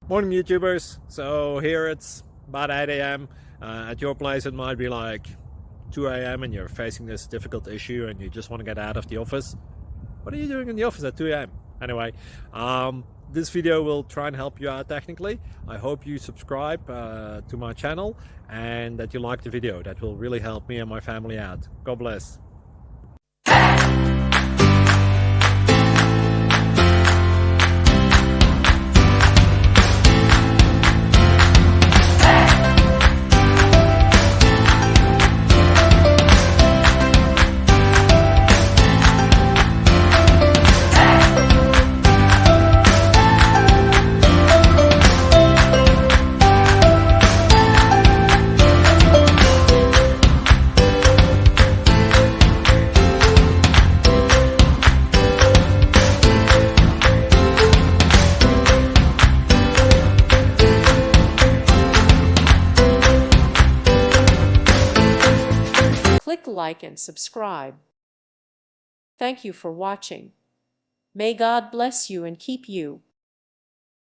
Morning YouTubers. So here it's about 8 a.m. At your place it might be like 2 a.m. and you're facing this difficult issue and you just want to get out of the office. What are you doing in the office at 2 a.m.? Anyway, this video will try and help you out technically. I hope you subscribe to my channel and that you like the video. That will really help me and my family out. God bless. Click like and subscribe. Thank you for watching. May God bless you and keep you.